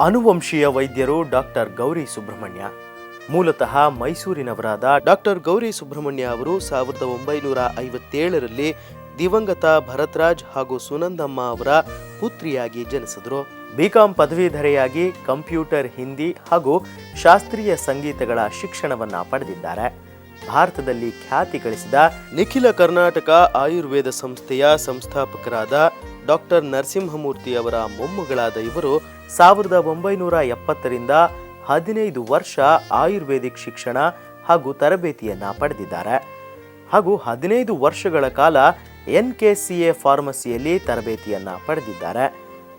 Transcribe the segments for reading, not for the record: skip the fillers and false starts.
ಅನುವಂಶೀಯ ವೈದ್ಯರು ಡಾಕ್ಟರ್ ಗೌರಿ ಸುಬ್ರಹ್ಮಣ್ಯ. ಮೂಲತಃ ಮೈಸೂರಿನವರಾದ ಡಾಕ್ಟರ್ ಗೌರಿ ಸುಬ್ರಹ್ಮಣ್ಯ ಅವರು 1957ರಲ್ಲಿ ದಿವಂಗತ ಭರತ್ರಾಜ್ ಹಾಗೂ ಸುನಂದಮ್ಮ ಅವರ ಪುತ್ರಿಯಾಗಿ ಜನಿಸಿದರು. ಬಿಕಾಂ ಪದವೀಧರೆಯಾಗಿ ಕಂಪ್ಯೂಟರ್, ಹಿಂದಿ ಹಾಗೂ ಶಾಸ್ತ್ರೀಯ ಸಂಗೀತಗಳ ಶಿಕ್ಷಣವನ್ನ ಪಡೆದಿದ್ದಾರೆ. ಭಾರತದಲ್ಲಿ ಖ್ಯಾತಿ ಗಳಿಸಿದ ನಿಖಿಲ ಕರ್ನಾಟಕ ಆಯುರ್ವೇದ ಸಂಸ್ಥೆಯ ಸಂಸ್ಥಾಪಕರಾದ ಡಾಕ್ಟರ್ ನರಸಿಂಹಮೂರ್ತಿ ಅವರ ಮೊಮ್ಮಗಳಾದ ಇವರು 1970ರಿಂದ 15 ವರ್ಷ ಆಯುರ್ವೇದಿಕ್ ಶಿಕ್ಷಣ ಹಾಗೂ ತರಬೇತಿಯನ್ನ ಪಡೆದಿದ್ದಾರೆ ಹಾಗೂ 15 ವರ್ಷಗಳ ಕಾಲ NKCA ಫಾರ್ಮಸಿಯಲ್ಲಿ ತರಬೇತಿಯನ್ನ ಪಡೆದಿದ್ದಾರೆ.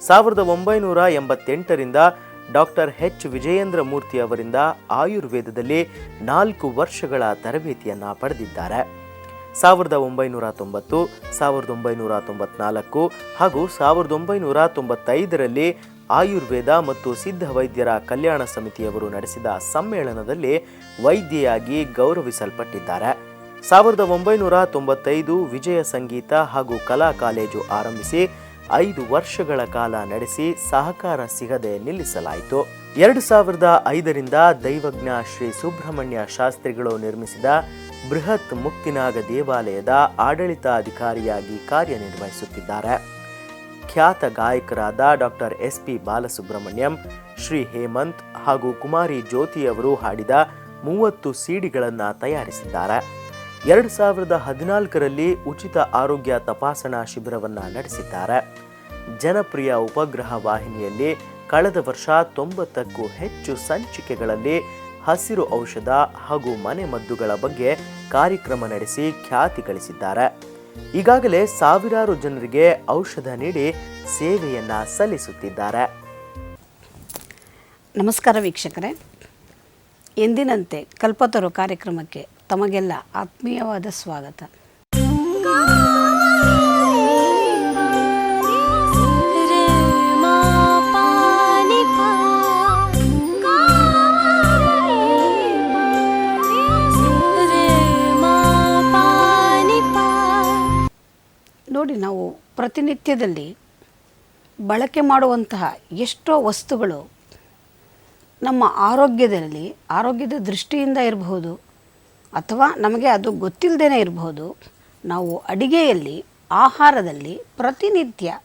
1988ರಿಂದ ಡಾಕ್ಟರ್ H. ವಿಜಯೇಂದ್ರ ಮೂರ್ತಿ ಅವರಿಂದ ಆಯುರ್ವೇದದಲ್ಲಿ 4 ವರ್ಷಗಳ ತರಬೇತಿಯನ್ನ ಪಡೆದಿದ್ದಾರೆ. 1990, 1994 ಹಾಗೂ 1995ರಲ್ಲಿ ಆಯುರ್ವೇದ ಮತ್ತು ಸಿದ್ಧ ವೈದ್ಯರ ಕಲ್ಯಾಣ ಸಮಿತಿಯವರು ನಡೆಸಿದ ಸಮ್ಮೇಳನದಲ್ಲಿ ವೈದ್ಯೆಯಾಗಿ ಗೌರವಿಸಲ್ಪಟ್ಟಿದ್ದಾರೆ. 1995 ವಿಜಯ ಸಂಗೀತ ಹಾಗೂ ಕಲಾ ಕಾಲೇಜು ಆರಂಭಿಸಿ 5 ವರ್ಷಗಳ ಕಾಲ ನಡೆಸಿ ಸಹಕಾರ ಸಿಗದೆ ನಿಲ್ಲಿಸಲಾಯಿತು. 2005ರಿಂದ ದೈವಜ್ಞ ಶ್ರೀ ಸುಬ್ರಹ್ಮಣ್ಯ ಶಾಸ್ತ್ರಿಗಳು ನಿರ್ಮಿಸಿದ ಬೃಹತ್ ಮುಕ್ತಿನಾಗ ದೇವಾಲಯದ ಆಡಳಿತಾಧಿಕಾರಿಯಾಗಿ ಕಾರ್ಯನಿರ್ವಹಿಸುತ್ತಿದ್ದಾರೆ. ಖ್ಯಾತ ಗಾಯಕರಾದ ಡಾಕ್ಟರ್ SP ಬಾಲಸುಬ್ರಹ್ಮಣ್ಯಂ, ಶ್ರೀ ಹೇಮಂತ್ ಹಾಗೂ ಕುಮಾರಿ ಜ್ಯೋತಿ ಅವರು ಹಾಡಿದ 30 ಸಿಡಿಗಳನ್ನು ತಯಾರಿಸಿದ್ದಾರೆ. 2014ರಲ್ಲಿ ಉಚಿತ ಆರೋಗ್ಯ ತಪಾಸಣಾ ಶಿಬಿರವನ್ನು ನಡೆಸಿದ್ದಾರೆ. ಜನಪ್ರಿಯ ಉಪಗ್ರಹ ವಾಹಿನಿಯಲ್ಲಿ ಕಳೆದ ವರ್ಷ 90ಕ್ಕೂ ಹೆಚ್ಚು ಸಂಚಿಕೆಗಳಲ್ಲಿ ಹಸಿರು ಔಷಧ ಹಾಗೂ ಮನೆಮದ್ದುಗಳ ಬಗ್ಗೆ ಕಾರ್ಯಕ್ರಮ ನಡೆಸಿ ಖ್ಯಾತಿ ಗಳಿಸಿದ್ದಾರೆ. ಈಗಾಗಲೇ ಸಾವಿರಾರು ಜನರಿಗೆ ಔಷಧ ನೀಡಿ ಸೇವೆಯನ್ನ ಸಲ್ಲಿಸುತ್ತಿದ್ದಾರೆ. ನಮಸ್ಕಾರ ವೀಕ್ಷಕರೇ, ಎಂದಿನಂತೆ ಕಲ್ಪತರು ಕಾರ್ಯಕ್ರಮಕ್ಕೆ ತಮಗೆಲ್ಲ ಆತ್ಮೀಯವಾದ ಸ್ವಾಗತ. ನೋಡಿ, ನಾವು ಪ್ರತಿನಿತ್ಯದಲ್ಲಿ ಬಳಕೆ ಮಾಡುವಂತಹ ಎಷ್ಟೋ ವಸ್ತುಗಳು ನಮ್ಮ ಆರೋಗ್ಯದ ದೃಷ್ಟಿಯಿಂದ ಇರಬಹುದು ಅಥವಾ ನಮಗೆ ಅದು ಗೊತ್ತಿಲ್ಲದೇ ಇರಬಹುದು. ನಾವು ಅಡಿಗೆಯಲ್ಲಿ, ಆಹಾರದಲ್ಲಿ ಪ್ರತಿನಿತ್ಯ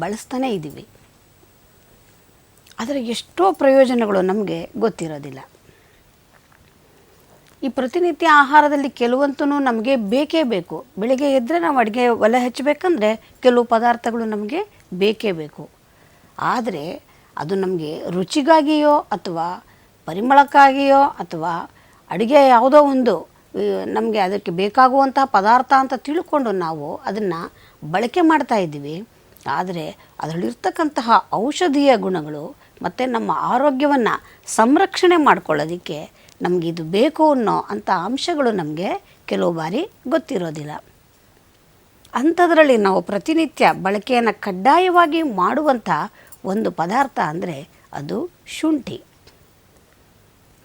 ಬಳಸ್ತಾನೇ ಇದ್ದೀವಿ. ಅದರ ಎಷ್ಟೋ ಪ್ರಯೋಜನಗಳು ನಮಗೆ ಗೊತ್ತಿರೋದಿಲ್ಲ. ಈ ಪ್ರತಿನಿತ್ಯ ಆಹಾರದಲ್ಲಿ ಕೆಲವಂತೂ ನಮಗೆ ಬೇಕೇ ಬೇಕು. ಬೆಳಿಗ್ಗೆ ಎದ್ದರೆ ನಾವು ಅಡುಗೆ ಒಲೆ ಹಚ್ಚಬೇಕಂದ್ರೆ ಕೆಲವು ಪದಾರ್ಥಗಳು ನಮಗೆ ಬೇಕೇ ಬೇಕು. ಆದರೆ ಅದು ನಮಗೆ ರುಚಿಗಾಗಿಯೋ ಅಥವಾ ಪರಿಮಳಕ್ಕಾಗಿಯೋ ಅಥವಾ ಅಡುಗೆ ಯಾವುದೋ ಒಂದು ನಮಗೆ ಅದಕ್ಕೆ ಬೇಕಾಗುವಂತಹ ಪದಾರ್ಥ ಅಂತ ತಿಳ್ಕೊಂಡು ನಾವು ಅದನ್ನು ಬಳಕೆ ಮಾಡ್ತಾ ಇದ್ದೀವಿ. ಆದರೆ ಅದರಲ್ಲಿರ್ತಕ್ಕಂತಹ ಔಷಧೀಯ ಗುಣಗಳು ಮತ್ತು ನಮ್ಮ ಆರೋಗ್ಯವನ್ನು ಸಂರಕ್ಷಣೆ ಮಾಡ್ಕೊಳ್ಳೋದಕ್ಕೆ ನಮಗೆ ಇದು ಬೇಕು ಅನ್ನೋ ಅಂಥ ಅಂಶಗಳು ನಮಗೆ ಕೆಲವು ಬಾರಿ ಗೊತ್ತಿರೋದಿಲ್ಲ. ಅಂಥದ್ರಲ್ಲಿ ನಾವು ಪ್ರತಿನಿತ್ಯ ಬಳಕೆಯನ್ನು ಕಡ್ಡಾಯವಾಗಿ ಮಾಡುವಂಥ ಒಂದು ಪದಾರ್ಥ ಅಂದರೆ ಅದು ಶುಂಠಿ.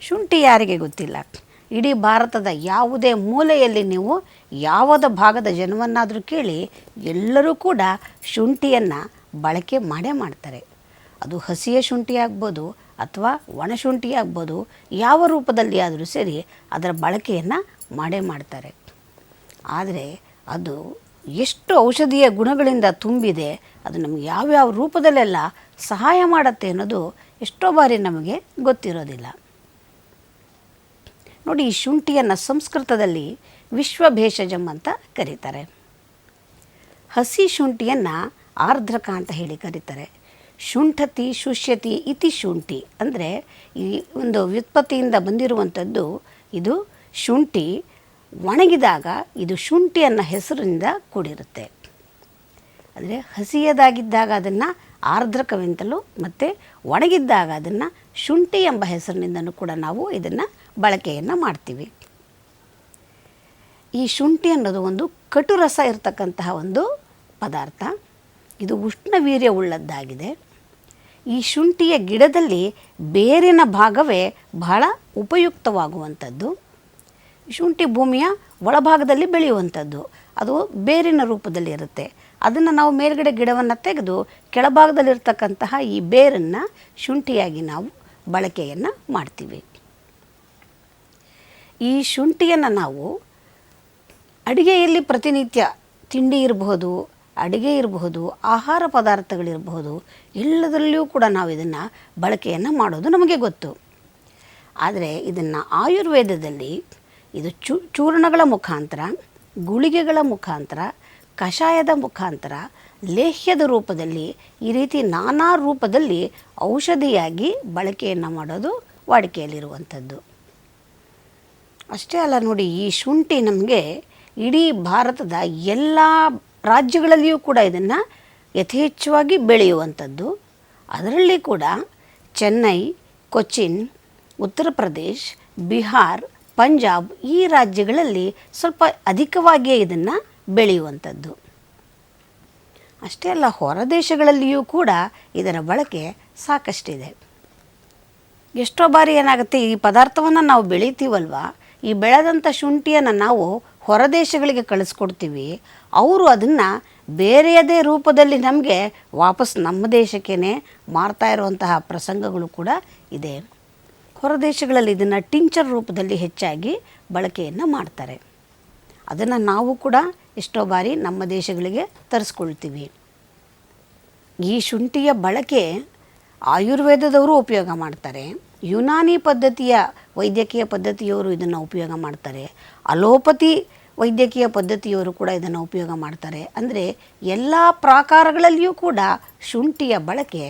ಶುಂಠಿ ಯಾರಿಗೆ ಗೊತ್ತಿಲ್ಲ? ಇಡೀ ಭಾರತದ ಯಾವುದೇ ಮೂಲೆಯಲ್ಲಿ ನೀವು ಯಾವುದೇ ಭಾಗದ ಜನವನ್ನಾದರೂ ಕೇಳಿ, ಎಲ್ಲರೂ ಕೂಡ ಶುಂಠಿಯನ್ನು ಬಳಕೆ ಮಾಡೇ ಮಾಡ್ತಾರೆ. ಅದು ಹಸಿಯ ಶುಂಠಿ ಆಗ್ಬೋದು ಅಥವಾ ಒಣಶುಂಠಿ ಆಗ್ಬೋದು, ಯಾವ ರೂಪದಲ್ಲಿ ಆದರೂ ಸರಿ ಅದರ ಬಳಕೆಯನ್ನು ಮಾಡೇ ಮಾಡ್ತಾರೆ. ಆದರೆ ಅದು ಎಷ್ಟು ಔಷಧೀಯ ಗುಣಗಳಿಂದ ತುಂಬಿದೆ, ಅದು ನಮಗೆ ಯಾವ್ಯಾವ ರೂಪದಲ್ಲೆಲ್ಲ ಸಹಾಯ ಮಾಡುತ್ತೆ ಅನ್ನೋದು ಎಷ್ಟೋ ಬಾರಿ ನಮಗೆ ಗೊತ್ತಿರೋದಿಲ್ಲ. ನೋಡಿ, ಈ ಶುಂಠಿಯನ್ನು ಸಂಸ್ಕೃತದಲ್ಲಿ ವಿಶ್ವಭೇಷಜಂ ಅಂತ ಕರೀತಾರೆ. ಹಸಿ ಶುಂಠಿಯನ್ನು ಆರ್ದ್ರಕ ಅಂತ ಹೇಳಿ ಕರೀತಾರೆ. ಶುಂಠತಿ ಶುಷ್ಯತಿ ಇತಿ ಶುಂಠಿ ಅಂದರೆ ಈ ಒಂದು ವ್ಯುತ್ಪತ್ತಿಯಿಂದ ಬಂದಿರುವಂಥದ್ದು. ಇದು ಶುಂಠಿ ಒಣಗಿದಾಗ ಇದು ಶುಂಠಿ ಅನ್ನೋ ಹೆಸರಿನಿಂದ ಕೂಡಿರುತ್ತೆ. ಅಂದರೆ ಹಸಿಯದಾಗಿದ್ದಾಗ ಅದನ್ನು ಆರ್ದ್ರಕವೆಂತಲೂ ಮತ್ತು ಒಣಗಿದ್ದಾಗ ಅದನ್ನು ಶುಂಠಿ ಎಂಬ ಹೆಸರಿನಿಂದಲೂ ಕೂಡ ನಾವು ಇದನ್ನು ಬಳಕೆಯನ್ನು ಮಾಡ್ತೀವಿ. ಈ ಶುಂಠಿ ಅನ್ನೋದು ಒಂದು ಕಟು ರಸ ಇರತಕ್ಕಂತಹ ಒಂದು ಪದಾರ್ಥ. ಇದು ಉಷ್ಣವೀರ್ಯ ಉಳ್ಳದ್ದಾಗಿದೆ. ಈ ಶುಂಠಿಯ ಗಿಡದಲ್ಲಿ ಬೇರಿನ ಭಾಗವೇ ಬಹಳ ಉಪಯುಕ್ತವಾಗುವಂಥದ್ದು. ಶುಂಠಿ ಭೂಮಿಯ ಒಳಭಾಗದಲ್ಲಿ ಬೆಳೆಯುವಂಥದ್ದು. ಅದು ಬೇರಿನ ರೂಪದಲ್ಲಿ ಇರುತ್ತೆ. ಅದನ್ನು ನಾವು ಮೇಲ್ಗಡೆ ಗಿಡವನ್ನು ತೆಗೆದು ಕೆಳಭಾಗದಲ್ಲಿರ್ತಕ್ಕಂತಹ ಈ ಬೇರನ್ನು ಶುಂಠಿಯಾಗಿ ನಾವು ಬಳಕೆಯನ್ನು ಮಾಡ್ತೀವಿ. ಈ ಶುಂಠಿಯನ್ನು ನಾವು ಅಡುಗೆಯಲ್ಲಿ ಪ್ರತಿನಿತ್ಯ ತಿಂಡಿ ಇರಬಹುದು, ಅಡುಗೆ ಇರಬಹುದು, ಆಹಾರ ಪದಾರ್ಥಗಳಿರಬಹುದು, ಎಲ್ಲದರಲ್ಲಿಯೂ ಕೂಡ ನಾವು ಇದನ್ನು ಬಳಕೆಯನ್ನು ಮಾಡೋದು ನಮಗೆ ಗೊತ್ತು. ಆದರೆ ಇದನ್ನು ಆಯುರ್ವೇದದಲ್ಲಿ ಇದು ಚೂರ್ಣಗಳ ಮುಖಾಂತರ, ಗುಳಿಗೆಗಳ ಮುಖಾಂತರ, ಕಷಾಯದ ಮುಖಾಂತರ, ಲೇಹ್ಯದ ರೂಪದಲ್ಲಿ, ಈ ರೀತಿ ನಾನಾ ರೂಪದಲ್ಲಿ ಔಷಧಿಯಾಗಿ ಬಳಕೆಯನ್ನು ಮಾಡೋದು ವಾಡಿಕೆಯಲ್ಲಿರುವಂಥದ್ದು. ಅಷ್ಟೇ ಅಲ್ಲ ನೋಡಿ, ಈ ಶುಂಠಿ ನಮಗೆ ಇಡೀ ಭಾರತದ ಎಲ್ಲ ರಾಜ್ಯಗಳಲ್ಲಿಯೂ ಕೂಡ ಇದನ್ನು ಯಥೇಚ್ಛವಾಗಿ ಬೆಳೆಯುವಂಥದ್ದು. ಅದರಲ್ಲಿ ಕೂಡ ಚೆನ್ನೈ, ಕೊಚ್ಚಿನ್, ಉತ್ತರ ಪ್ರದೇಶ್, ಬಿಹಾರ್, ಪಂಜಾಬ್ ಈ ರಾಜ್ಯಗಳಲ್ಲಿ ಸ್ವಲ್ಪ ಅಧಿಕವಾಗಿಯೇ ಇದನ್ನು ಬೆಳೆಯುವಂಥದ್ದು. ಅಷ್ಟೇ ಅಲ್ಲ, ಹೊರ ದೇಶಗಳಲ್ಲಿಯೂ ಕೂಡ ಇದರ ಬಳಕೆ ಸಾಕಷ್ಟಿದೆ. ಎಷ್ಟೋ ಬಾರಿ ಏನಾಗುತ್ತೆ, ಈ ಪದಾರ್ಥವನ್ನು ನಾವು ಬೆಳಿತೀವಲ್ವ, ಈ ಬೆಳೆದಂಥ ಶುಂಠಿಯನ್ನು ನಾವು ಹೊರ ದೇಶಗಳಿಗೆ ಕಳಿಸ್ಕೊಡ್ತೀವಿ. ಅವರು ಅದನ್ನು ಬೇರೆಯದೇ ರೂಪದಲ್ಲಿ ನಮಗೆ ವಾಪಸ್ ನಮ್ಮ ದೇಶಕ್ಕೇ ಮಾರ್ತಾ ಇರುವಂತಹ ಪ್ರಸಂಗಗಳು ಕೂಡ ಇದೆ. ಹೊರ ದೇಶಗಳಲ್ಲಿ ಇದನ್ನು ಟಿಂಚರ್ ರೂಪದಲ್ಲಿ ಹೆಚ್ಚಾಗಿ ಬಳಕೆಯನ್ನು ಮಾಡ್ತಾರೆ. ಅದನ್ನು ನಾವು ಕೂಡ ಎಷ್ಟೋ ಬಾರಿ ನಮ್ಮ ದೇಶಗಳಿಗೆ ತರಿಸ್ಕೊಳ್ತೀವಿ. ಈ ಶುಂಠಿಯ ಬಳಕೆ ಆಯುರ್ವೇದದವರು ಉಪಯೋಗ ಮಾಡ್ತಾರೆ, ಯುನಾನಿ ಪದ್ಧತಿಯ ವೈದ್ಯಕೀಯ ಪದ್ಧತಿಯವರು ಇದನ್ನು ಉಪಯೋಗ ಮಾಡ್ತಾರೆ, ಅಲೋಪತಿ ವೈದ್ಯಕೀಯ ಪದ್ಧತಿಯವರು ಕೂಡ ಇದನ್ನು ಉಪಯೋಗ ಮಾಡ್ತಾರೆ. ಅಂದರೆ ಎಲ್ಲ ಪ್ರಾಕಾರಗಳಲ್ಲಿಯೂ ಕೂಡ ಶುಂಠಿಯ ಬಳಕೆ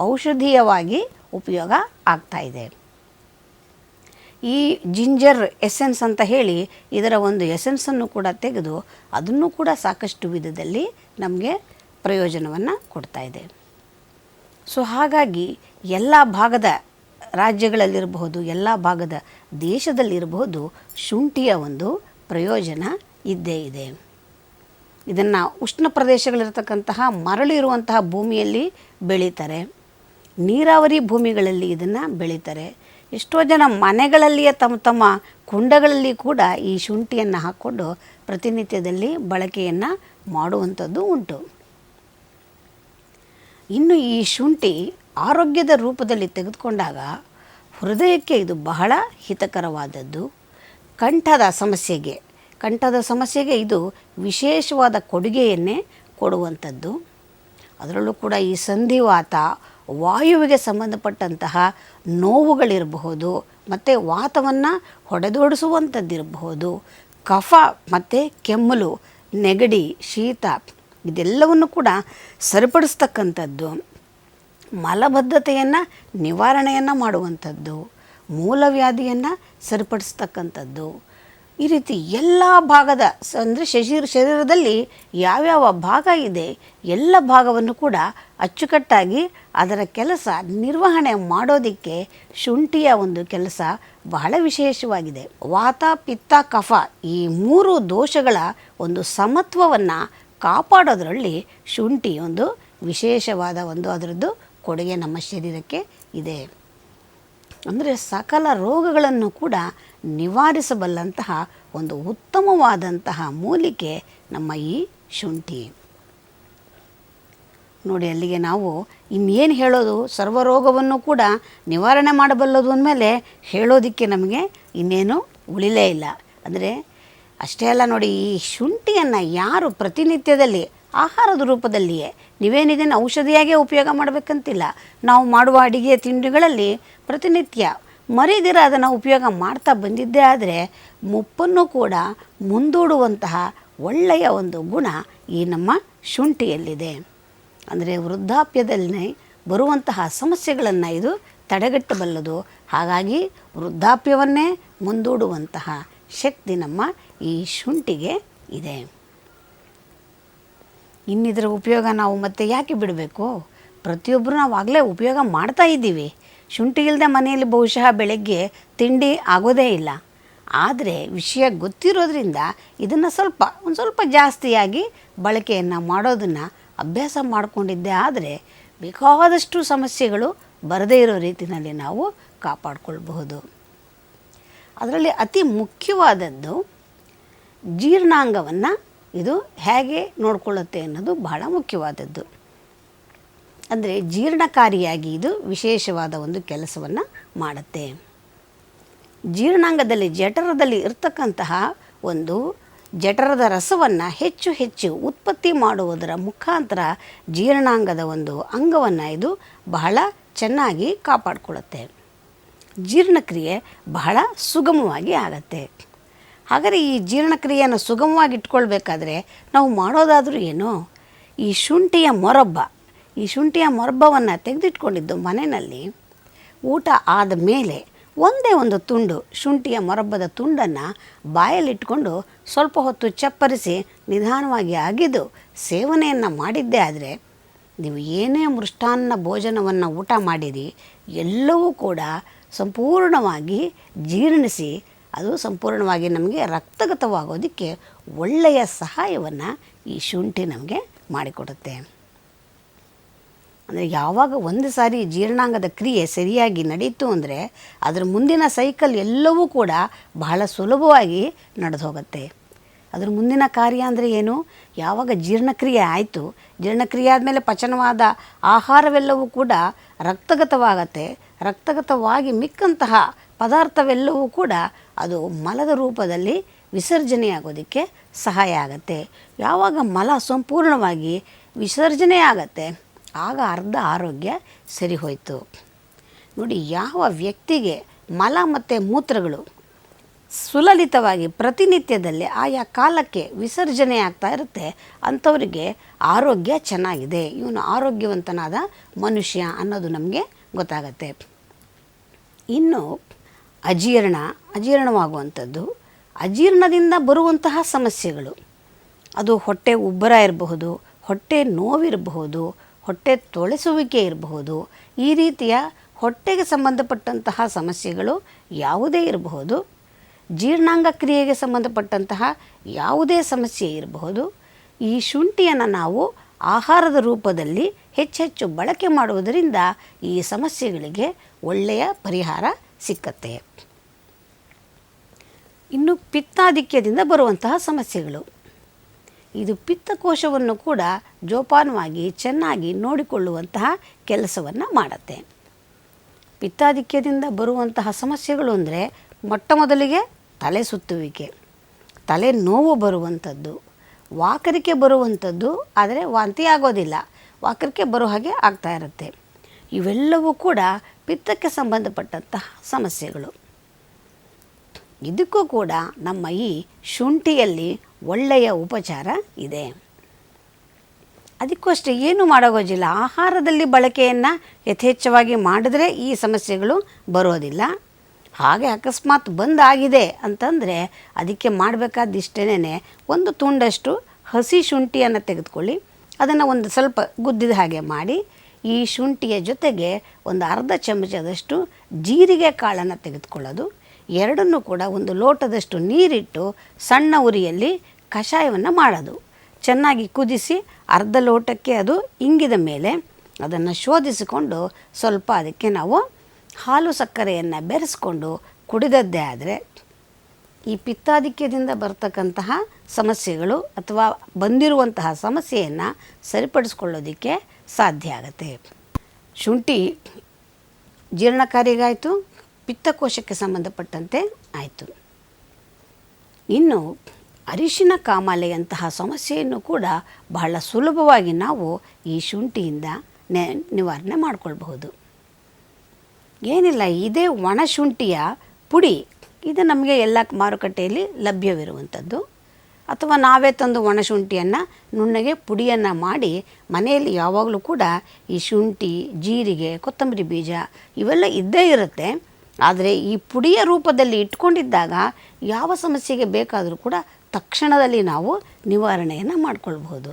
ಔಷಧೀಯವಾಗಿ ಉಪಯೋಗ ಆಗ್ತಾ ಇದೆ. ಈ ಜಿಂಜರ್ ಎಸೆನ್ಸ್ ಅಂತ ಹೇಳಿ ಇದರ ಒಂದು ಎಸೆನ್ಸನ್ನು ಕೂಡ ತೆಗೆದು ಅದನ್ನು ಕೂಡ ಸಾಕಷ್ಟು ವಿಧದಲ್ಲಿ ನಮಗೆ ಪ್ರಯೋಜನವನ್ನು ಕೊಡ್ತಾ ಇದೆ. ಸೊ ಹಾಗಾಗಿ ಎಲ್ಲ ಭಾಗದ ರಾಜ್ಯಗಳಲ್ಲಿರಬಹುದು, ಎಲ್ಲ ಭಾಗದ ದೇಶದಲ್ಲಿರಬಹುದು, ಶುಂಠಿಯ ಒಂದು ಪ್ರಯೋಜನ ಇದ್ದೇ ಇದೆ. ಇದನ್ನು ಉಷ್ಣ ಪ್ರದೇಶಗಳಿರ್ತಕ್ಕಂತಹ ಮರಳಿರುವಂತಹ ಭೂಮಿಯಲ್ಲಿ ಬೆಳೀತಾರೆ, ನೀರಾವರಿ ಭೂಮಿಗಳಲ್ಲಿ ಇದನ್ನು ಬೆಳೀತಾರೆ. ಎಷ್ಟೋ ಜನ ಮನೆಗಳಲ್ಲಿಯೇ ತಮ್ಮ ತಮ್ಮ ಕುಂಡಗಳಲ್ಲಿ ಕೂಡ ಈ ಶುಂಠಿಯನ್ನು ಹಾಕ್ಕೊಂಡು ಪ್ರತಿನಿತ್ಯದಲ್ಲಿ ಬಳಕೆಯನ್ನು ಮಾಡುವಂಥದ್ದು ಉಂಟು. ಇನ್ನು ಈ ಶುಂಠಿ ಆರೋಗ್ಯದ ರೂಪದಲ್ಲಿ ತೆಗೆದುಕೊಂಡಾಗ ಹೃದಯಕ್ಕೆ ಇದು ಬಹಳ ಹಿತಕರವಾದದ್ದು. ಕಂಠದ ಸಮಸ್ಯೆಗೆ ಇದು ವಿಶೇಷವಾದ ಕೊಡುಗೆಯನ್ನೇ ಕೊಡುವಂಥದ್ದು. ಅದರಲ್ಲೂ ಕೂಡ ಈ ಸಂಧಿವಾತ, ವಾಯುವಿಗೆ ಸಂಬಂಧಪಟ್ಟಂತಹ ನೋವುಗಳಿರಬಹುದು, ಮತ್ತು ವಾತವನ್ನು ಹೊಡೆದೋಡಿಸುವಂಥದ್ದಿರಬಹುದು, ಕಫ ಮತ್ತು ಕೆಮ್ಮಲು, ನೆಗಡಿ, ಶೀತ ಇದೆಲ್ಲವನ್ನು ಕೂಡ ಸರಿಪಡಿಸ್ತಕ್ಕಂಥದ್ದು, ಮಲಬದ್ಧತೆಯನ್ನು ನಿವಾರಣೆಯನ್ನು ಮಾಡುವಂಥದ್ದು, ಮೂಲವ್ಯಾಧಿಯನ್ನು ಸರಿಪಡಿಸ್ತಕ್ಕಂಥದ್ದು. ಈ ರೀತಿ ಎಲ್ಲ ಭಾಗದ ಅಂದರೆ ಶರೀರದಲ್ಲಿ ಯಾವ್ಯಾವ ಭಾಗ ಇದೆ ಎಲ್ಲ ಭಾಗವನ್ನು ಕೂಡ ಅಚ್ಚುಕಟ್ಟಾಗಿ ಅದರ ಕೆಲಸ ನಿರ್ವಹಣೆ ಮಾಡೋದಕ್ಕೆ ಶುಂಠಿಯ ಒಂದು ಕೆಲಸ ಬಹಳ ವಿಶೇಷವಾಗಿದೆ. ವಾತ, ಪಿತ್ತ, ಕಫ ಈ 3 ದೋಷಗಳ ಒಂದು ಸಮತ್ವವನ್ನು ಕಾಪಾಡೋದರಲ್ಲಿ ಶುಂಠಿ ಒಂದು ವಿಶೇಷವಾದ ಒಂದು ಅದರದ್ದು ಕೊಡುಗೆ ನಮ್ಮ ಶರೀರಕ್ಕೆ ಇದೆ. ಅಂದರೆ ಸಕಲ ರೋಗಗಳನ್ನು ಕೂಡ ನಿವಾರಿಸಬಲ್ಲಂತಹ ಒಂದು ಉತ್ತಮವಾದಂತಹ ಮೂಲಿಕೆ ನಮ್ಮ ಈ ಶುಂಠಿ. ನೋಡಿ, ಅಲ್ಲಿಗೆ ನಾವು ಇನ್ನೇನು ಹೇಳೋದು, ಸರ್ವರೋಗವನ್ನು ಕೂಡ ನಿವಾರಣೆ ಮಾಡಬಲ್ಲದು ಅಂದಮೇಲೆ ಹೇಳೋದಕ್ಕೆ ನಮಗೆ ಇನ್ನೇನು ಉಳಿಲೇ ಇಲ್ಲ. ಅಂದರೆ ಅಷ್ಟೇ ಅಲ್ಲ ನೋಡಿ, ಈ ಶುಂಠಿಯನ್ನು ಯಾರು ಪ್ರತಿನಿತ್ಯದಲ್ಲಿ ಆಹಾರದ ರೂಪದಲ್ಲಿಯೇ, ನೀವೇನಿದನ್ನು ಔಷಧಿಯಾಗೇ ಉಪಯೋಗ ಮಾಡಬೇಕಂತಿಲ್ಲ, ನಾವು ಮಾಡುವ ಅಡಿಗೆ ತಿಂಡಿಗಳಲ್ಲಿ ಪ್ರತಿನಿತ್ಯ ಮರಿದಿರ ಅದನ್ನು ಉಪಯೋಗ ಮಾಡ್ತಾ ಬಂದಿದ್ದೇ ಆದರೆ ಮುಪ್ಪನ್ನು ಕೂಡ ಮುಂದೂಡುವಂತಹ ಒಳ್ಳೆಯ ಒಂದು ಗುಣ ಈ ನಮ್ಮ ಶುಂಠಿಯಲ್ಲಿದೆ. ಅಂದರೆ ವೃದ್ಧಾಪ್ಯದಲ್ಲಿ ಬರುವಂತಹ ಸಮಸ್ಯೆಗಳನ್ನು ಇದು ತಡೆಗಟ್ಟಬಲ್ಲದು. ಹಾಗಾಗಿ ವೃದ್ಧಾಪ್ಯವನ್ನೇ ಮುಂದೂಡುವಂತಹ ಶಕ್ತಿ ನಮ್ಮ ಈ ಶುಂಠಿಗೆ ಇದೆ. ಇನ್ನಿದರ ಉಪಯೋಗ ನಾವು ಮತ್ತೆ ಯಾಕೆ ಬಿಡಬೇಕು? ಪ್ರತಿಯೊಬ್ಬರು ನಾವು ಆಗಲೇ ಉಪಯೋಗ ಮಾಡ್ತಾ ಇದ್ದೀವಿ. ಶುಂಠಿ ಇಲ್ಲದೆ ಮನೆಯಲ್ಲಿ ಬಹುಶಃ ಬೆಳಗ್ಗೆ ತಿಂಡಿ ಆಗೋದೇ ಇಲ್ಲ. ಆದರೆ ವಿಷಯ ಗೊತ್ತಿರೋದ್ರಿಂದ ಇದನ್ನು ಒಂದು ಸ್ವಲ್ಪ ಜಾಸ್ತಿಯಾಗಿ ಬಳಕೆಯನ್ನು ಮಾಡೋದನ್ನು ಅಭ್ಯಾಸ ಮಾಡಿಕೊಂಡಿದ್ದೆ ಆದರೆ ಬೇಕಾದಷ್ಟು ಸಮಸ್ಯೆಗಳು ಬರದೇ ಇರೋ ರೀತಿಯಲ್ಲಿ ನಾವು ಕಾಪಾಡಿಕೊಳ್ಬಹುದು. ಅದರಲ್ಲಿ ಅತಿ ಮುಖ್ಯವಾದದ್ದು ಜೀರ್ಣಾಂಗವನ್ನು ಇದು ಹೇಗೆ ನೋಡಿಕೊಳ್ಳುತ್ತೆ ಅನ್ನೋದು ಬಹಳ ಮುಖ್ಯವಾದದ್ದು. ಅಂದರೆ ಜೀರ್ಣಕಾರಿಯಾಗಿ ಇದು ವಿಶೇಷವಾದ ಒಂದು ಕೆಲಸವನ್ನು ಮಾಡುತ್ತೆ. ಜೀರ್ಣಾಂಗದಲ್ಲಿ ಜಠರದಲ್ಲಿ ಇರ್ತಕ್ಕಂತಹ ಒಂದು ಜಠರದ ರಸವನ್ನು ಹೆಚ್ಚು ಹೆಚ್ಚು ಉತ್ಪತ್ತಿ ಮಾಡುವುದರ ಮುಖಾಂತರ ಜೀರ್ಣಾಂಗದ ಒಂದು ಅಂಗವನ್ನು ಇದು ಬಹಳ ಚೆನ್ನಾಗಿ ಕಾಪಾಡಿಕೊಳ್ಳುತ್ತೆ. ಜೀರ್ಣಕ್ರಿಯೆ ಬಹಳ ಸುಗಮವಾಗಿ ಆಗತ್ತೆ. ಹಾಗಾದರೆ ಈ ಜೀರ್ಣಕ್ರಿಯೆಯನ್ನು ಸುಗಮವಾಗಿ ಇಟ್ಕೊಳ್ಬೇಕಾದ್ರೆ ನಾವು ಮಾಡೋದಾದರೂ ಏನು, ಈ ಶುಂಠಿಯ ಮೊರಬ್ಬವನ್ನು ತೆಗೆದಿಟ್ಕೊಂಡಿದ್ದು ಮನೆಯಲ್ಲಿ ಊಟ ಆದ ಮೇಲೆ ಒಂದೇ ಒಂದು ತುಂಡು ಶುಂಠಿಯ ಮೊರಬ್ಬದ ತುಂಡನ್ನು ಬಾಯಲ್ಲಿಟ್ಕೊಂಡು ಸ್ವಲ್ಪ ಹೊತ್ತು ಚಪ್ಪರಿಸಿ ನಿಧಾನವಾಗಿ ಅಗಿದು ಸೇವನೆಯನ್ನು ಮಾಡಿದ್ದೇ ಆದರೆ ನೀವು ಏನೇ ಮೃಷ್ಟಾನ್ನ ಭೋಜನವನ್ನು ಊಟ ಮಾಡಿರಿ ಎಲ್ಲವೂ ಕೂಡ ಸಂಪೂರ್ಣವಾಗಿ ಜೀರ್ಣಿಸಿ ಅದು ಸಂಪೂರ್ಣವಾಗಿ ನಮಗೆ ರಕ್ತಗತವಾಗೋದಕ್ಕೆ ಒಳ್ಳೆಯ ಸಹಾಯವನ್ನು ಈ ಶುಂಠಿ ನಮಗೆ ಮಾಡಿಕೊಡುತ್ತೆ. ಅಂದರೆ ಯಾವಾಗ ಒಂದು ಸಾರಿ ಜೀರ್ಣಾಂಗದ ಕ್ರಿಯೆ ಸರಿಯಾಗಿ ನಡೀತು ಅಂದರೆ ಅದರ ಮುಂದಿನ ಸೈಕಲ್ ಎಲ್ಲವೂ ಕೂಡ ಬಹಳ ಸುಲಭವಾಗಿ ನಡೆದು ಹೋಗುತ್ತೆ. ಅದರ ಮುಂದಿನ ಕಾರ್ಯ ಅಂದರೆ ಏನು, ಯಾವಾಗ ಜೀರ್ಣಕ್ರಿಯೆ ಆಯಿತು, ಜೀರ್ಣಕ್ರಿಯೆ ಆದಮೇಲೆ ಪಚನವಾದ ಆಹಾರವೆಲ್ಲವೂ ಕೂಡ ರಕ್ತಗತವಾಗತ್ತೆ. ರಕ್ತಗತವಾಗಿ ಮಿಕ್ಕಂತಹ ಪದಾರ್ಥವೆಲ್ಲವೂ ಕೂಡ ಅದು ಮಲದ ರೂಪದಲ್ಲಿ ವಿಸರ್ಜನೆಯಾಗೋದಕ್ಕೆ ಸಹಾಯ ಆಗುತ್ತೆ. ಯಾವಾಗ ಮಲ ಸಂಪೂರ್ಣವಾಗಿ ವಿಸರ್ಜನೆ ಆಗತ್ತೆ ಆಗ ಅರ್ಧ ಆರೋಗ್ಯ ಸರಿ ಹೋಯಿತು. ನೋಡಿ, ಯಾವ ವ್ಯಕ್ತಿಗೆ ಮಲ ಮತ್ತು ಮೂತ್ರಗಳು ಸುಲಲಿತವಾಗಿ ಪ್ರತಿನಿತ್ಯದಲ್ಲಿ ಆಯಾ ಕಾಲಕ್ಕೆ ವಿಸರ್ಜನೆ ಆಗ್ತಾ ಇರುತ್ತೆ ಅಂಥವರಿಗೆ ಆರೋಗ್ಯ ಚೆನ್ನಾಗಿದೆ, ಇವನು ಆರೋಗ್ಯವಂತನಾದ ಮನುಷ್ಯ ಅನ್ನೋದು ನಮಗೆ ಗೊತ್ತಾಗತ್ತೆ. ಇನ್ನು ಅಜೀರ್ಣವಾಗುವಂಥದ್ದು, ಅಜೀರ್ಣದಿಂದ ಬರುವಂತಹ ಸಮಸ್ಯೆಗಳು, ಅದು ಹೊಟ್ಟೆ ಉಬ್ಬರ ಇರಬಹುದು, ಹೊಟ್ಟೆ ನೋವಿರಬಹುದು, ಹೊಟ್ಟೆ ತೊಳೆಸುವಿಕೆ ಇರಬಹುದು. ಈ ರೀತಿಯ ಹೊಟ್ಟೆಗೆ ಸಂಬಂಧಪಟ್ಟಂತಹ ಸಮಸ್ಯೆಗಳು ಯಾವುದೇ ಇರಬಹುದು. ಜೀರ್ಣಾಂಗ ಕ್ರಿಯೆಗೆ ಸಂಬಂಧಪಟ್ಟಂತಹ ಯಾವುದೇ ಸಮಸ್ಯೆ ಇರಬಹುದು. ಈ ಶುಂಠಿಯನ್ನು ನಾವು ಆಹಾರದ ರೂಪದಲ್ಲಿ ಹೆಚ್ಚೆಚ್ಚು ಬಳಕೆ ಮಾಡುವುದರಿಂದ ಈ ಸಮಸ್ಯೆಗಳಿಗೆ ಒಳ್ಳೆಯ ಪರಿಹಾರ ಸಿಕ್ಕತ್ತೆ. ಇನ್ನು ಪಿತ್ತಾಧಿಕ್ಯದಿಂದ ಬರುವಂತಹ ಸಮಸ್ಯೆಗಳು, ಇದು ಪಿತ್ತಕೋಶವನ್ನು ಕೂಡ ಜೋಪಾನವಾಗಿ ಚೆನ್ನಾಗಿ ನೋಡಿಕೊಳ್ಳುವಂತಹ ಕೆಲಸವನ್ನು ಮಾಡುತ್ತೆ. ಪಿತ್ತಾಧಿಕ್ಯದಿಂದ ಬರುವಂತಹ ಸಮಸ್ಯೆಗಳು ಅಂದರೆ ಮೊಟ್ಟ ಮೊದಲಿಗೆ ತಲೆ ಸುತ್ತುವಿಕೆ, ತಲೆ ನೋವು ಬರುವಂಥದ್ದು, ವಾಕರಿಕೆ ಬರುವಂಥದ್ದು, ಆದರೆ ವಾಂತಿ ಆಗೋದಿಲ್ಲ, ವಾಕರಿಕೆ ಬರೋ ಹಾಗೆ ಆಗ್ತಾ ಇರುತ್ತೆ. ಇವೆಲ್ಲವೂ ಕೂಡ ಪಿತ್ತಕ್ಕೆ ಸಂಬಂಧಪಟ್ಟಂತಹ ಸಮಸ್ಯೆಗಳು. ಇದಕ್ಕೂ ಕೂಡ ನಮ್ಮ ಈ ಶುಂಠಿಯಲ್ಲಿ ಒಳ್ಳೆಯ ಉಪಚಾರ ಇದೆ. ಅದಕ್ಕೂ ಅಷ್ಟೇ, ಏನು ಮಾಡೋಗೋಜಿಲ್ಲ, ಆಹಾರದಲ್ಲಿ ಬಳಕೆಯನ್ನು ಯಥೇಚ್ಛವಾಗಿ ಮಾಡಿದ್ರೆ ಈ ಸಮಸ್ಯೆಗಳು ಬರೋದಿಲ್ಲ. ಹಾಗೆ ಅಕಸ್ಮಾತ್ ಬಂದಾಗಿದೆ ಅಂತಂದರೆ ಅದಕ್ಕೆ ಮಾಡಬೇಕಾದಿಷ್ಟೇನೆ, ಒಂದು ತುಂಡಷ್ಟು ಹಸಿ ಶುಂಠಿಯನ್ನು ತೆಗೆದುಕೊಳ್ಳಿ, ಅದನ್ನು ಒಂದು ಸ್ವಲ್ಪ ಗುದ್ದಿದ ಹಾಗೆ ಮಾಡಿ, ಈ ಶುಂಠಿಯ ಜೊತೆಗೆ ಒಂದು ಅರ್ಧ ಚಮಚದಷ್ಟು ಜೀರಿಗೆ ಕಾಳನ್ನು ತೆಗೆದುಕೊಳ್ಳೋದು, ಎರಡನ್ನೂ ಕೂಡ ಒಂದು ಲೋಟದಷ್ಟು ನೀರಿಟ್ಟು ಸಣ್ಣ ಉರಿಯಲ್ಲಿ ಕಷಾಯವನ್ನು ಮಾಡೋದು. ಚೆನ್ನಾಗಿ ಕುದಿಸಿ ಅರ್ಧ ಲೋಟಕ್ಕೆ ಅದು ಇಂಗಿದ ಮೇಲೆ ಅದನ್ನು ಶೋಧಿಸಿಕೊಂಡು ಸ್ವಲ್ಪ ಅದಕ್ಕೆ ನಾವು ಹಾಲು ಸಕ್ಕರೆಯನ್ನು ಬೆರೆಸ್ಕೊಂಡು ಕುಡಿದದ್ದೇ ಆದರೆ ಈ ಪಿತ್ತಾಧಿಕ್ಯದಿಂದ ಬರ್ತಕ್ಕಂತಹ ಸಮಸ್ಯೆಗಳು ಅಥವಾ ಬಂದಿರುವಂತಹ ಸಮಸ್ಯೆಯನ್ನು ಸರಿಪಡಿಸ್ಕೊಳ್ಳೋದಕ್ಕೆ ಸಾಧ್ಯ ಆಗುತ್ತೆ. ಶುಂಠಿ ಜೀರ್ಣಕಾರಿಗಾಯಿತು, ಪಿತ್ತಕೋಶಕ್ಕೆ ಸಂಬಂಧಪಟ್ಟಂತೆ ಆಯಿತು. ಇನ್ನು ಅರಿಶಿನ ಕಾಮಾಲೆಯಂತಹ ಸಮಸ್ಯೆಯನ್ನು ಕೂಡ ಬಹಳ ಸುಲಭವಾಗಿ ನಾವು ಈ ಶುಂಠಿಯಿಂದ ನಿವಾರಣೆ ಮಾಡಿಕೊಳ್ಬಹುದು. ಏನಿಲ್ಲ, ಇದೇ ಒಣಶುಂಠಿಯ ಪುಡಿ, ಇದು ನಮಗೆ ಎಲ್ಲ ಮಾರುಕಟ್ಟೆಯಲ್ಲಿ ಲಭ್ಯವಿರುವಂಥದ್ದು. ಅಥವಾ ನಾವೇ ತಂದು ಒಣಶುಂಠಿಯನ್ನು ನುಣ್ಣಗೆ ಪುಡಿಯನ್ನು ಮಾಡಿ ಮನೆಯಲ್ಲಿ ಯಾವಾಗಲೂ ಕೂಡ ಈ ಶುಂಠಿ, ಜೀರಿಗೆ, ಕೊತ್ತಂಬರಿ ಬೀಜ ಇವೆಲ್ಲ ಇದ್ದೇ ಇರುತ್ತೆ. ಆದರೆ ಈ ಪುಡಿಯ ರೂಪದಲ್ಲಿ ಇಟ್ಕೊಂಡಿದ್ದಾಗ ಯಾವ ಸಮಸ್ಯೆಗೆ ಬೇಕಾದರೂ ಕೂಡ ತಕ್ಷಣದಲ್ಲಿ ನಾವು ನಿವಾರಣೆಯನ್ನು ಮಾಡಿಕೊಳ್ಬಹುದು.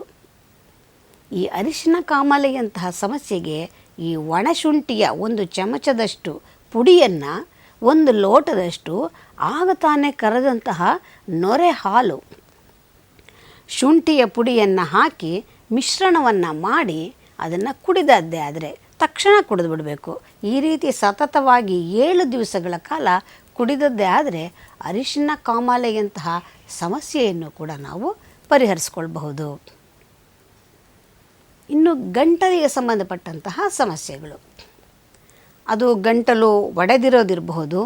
ಈ ಅರಿಶಿನ ಕಾಮಾಲೆಯಂತಹ ಸಮಸ್ಯೆಗೆ ಈ ಒಣಶುಂಠಿಯ ಒಂದು ಚಮಚದಷ್ಟು ಪುಡಿಯನ್ನು ಒಂದು ಲೋಟದಷ್ಟು ಆಗ ತಾನೇ ಕರೆದಂತಹ ನೊರೆ ಹಾಲು, ಶುಂಠಿಯ ಪುಡಿಯನ್ನು ಹಾಕಿ ಮಿಶ್ರಣವನ್ನು ಮಾಡಿ ಅದನ್ನು ಕುಡಿದದ್ದೇ ಆದರೆ ತಕ್ಷಣ ಕುಡಿದು ಬಿಡಬೇಕು. ಈ ರೀತಿ ಸತತವಾಗಿ 7 ದಿವಸಗಳ ಕಾಲ ಕುಡಿದದ್ದೇ ಆದರೆ ಅರಿಶಿನ ಕಾಮಾಲೆಯಂತಹ ಸಮಸ್ಯೆಯನ್ನು ಕೂಡ ನಾವು ಪರಿಹರಿಸ್ಕೊಳ್ಬಹುದು. ಇನ್ನು ಗಂಟಲಿಗೆ ಸಂಬಂಧಪಟ್ಟಂತಹ ಸಮಸ್ಯೆಗಳು, ಅದು ಗಂಟಲು ಒಡೆದಿರೋದಿರಬಹುದು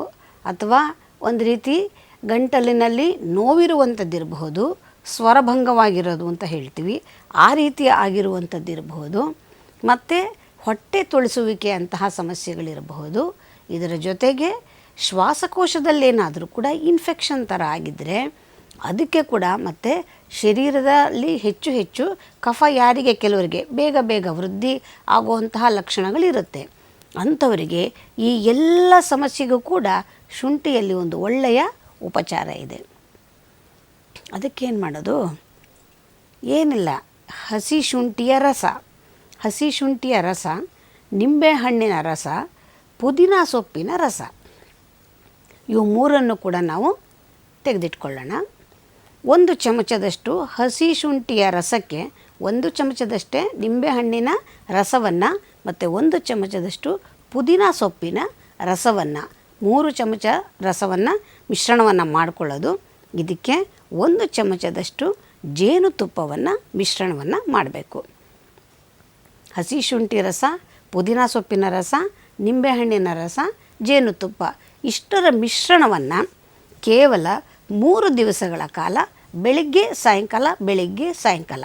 ಅಥವಾ ಒಂದು ರೀತಿ ಗಂಟಲಿನಲ್ಲಿ ನೋವಿರುವಂಥದ್ದಿರಬಹುದು, ಸ್ವರಭಂಗವಾಗಿರೋದು ಅಂತ ಹೇಳ್ತೀವಿ, ಆ ರೀತಿ ಆಗಿರುವಂಥದ್ದಿರಬಹುದು, ಮತ್ತು ಹೊಟ್ಟೆ ತೊಳಿಸುವಿಕೆ ಅಂತಹ ಸಮಸ್ಯೆಗಳಿರಬಹುದು. ಇದರ ಜೊತೆಗೆ ಶ್ವಾಸಕೋಶದಲ್ಲೇನಾದರೂ ಕೂಡ ಇನ್ಫೆಕ್ಷನ್ ಥರ ಆಗಿದ್ದರೆ ಅದಕ್ಕೆ ಕೂಡ, ಮತ್ತು ಶರೀರದಲ್ಲಿ ಹೆಚ್ಚು ಹೆಚ್ಚು ಕಫ ಯಾರಿಗೆ ಕೆಲವರಿಗೆ ಬೇಗ ಬೇಗ ವೃದ್ಧಿ ಆಗುವಂತಹ ಲಕ್ಷಣಗಳಿರುತ್ತೆ, ಅಂಥವರಿಗೆ ಈ ಎಲ್ಲ ಸಮಸ್ಯೆಗೂ ಕೂಡ ಶುಂಠಿಯಲ್ಲಿ ಒಂದು ಒಳ್ಳೆಯ ಉಪಚಾರ ಇದೆ. ಅದಕ್ಕೇನು ಮಾಡೋದು? ಏನಿಲ್ಲ, ಹಸಿ ಶುಂಠಿಯ ರಸ, ನಿಂಬೆಹಣ್ಣಿನ ರಸ, ಪುದೀನ ಸೊಪ್ಪಿನ ರಸ, ಇವು ಮೂರನ್ನು ಕೂಡ ನಾವು ತೆಗೆದಿಟ್ಕೊಳ್ಳೋಣ. 1 ಚಮಚದಷ್ಟು ಹಸಿ ಶುಂಠಿಯ ರಸಕ್ಕೆ 1 ಚಮಚದಷ್ಟೇ ನಿಂಬೆಹಣ್ಣಿನ ರಸವನ್ನು ಮತ್ತು 1 ಚಮಚದಷ್ಟು ಪುದೀನ ಸೊಪ್ಪಿನ ರಸವನ್ನು, 3 ಚಮಚ ರಸವನ್ನು ಮಿಶ್ರಣವನ್ನು ಮಾಡಿಕೊಳ್ಳೋದು. ಇದಕ್ಕೆ 1 ಚಮಚದಷ್ಟು ಜೇನುತುಪ್ಪವನ್ನು ಮಿಶ್ರಣವನ್ನು ಮಾಡಬೇಕು. ಹಸಿ ಶುಂಠಿ ರಸ, ಪುದೀನ ಸೊಪ್ಪಿನ ರಸ, ನಿಂಬೆಹಣ್ಣಿನ ರಸ, ಜೇನುತುಪ್ಪ ಇಷ್ಟರ ಮಿಶ್ರಣವನ್ನು ಕೇವಲ 3 ದಿವಸಗಳ ಕಾಲ ಬೆಳಿಗ್ಗೆ ಸಾಯಂಕಾಲ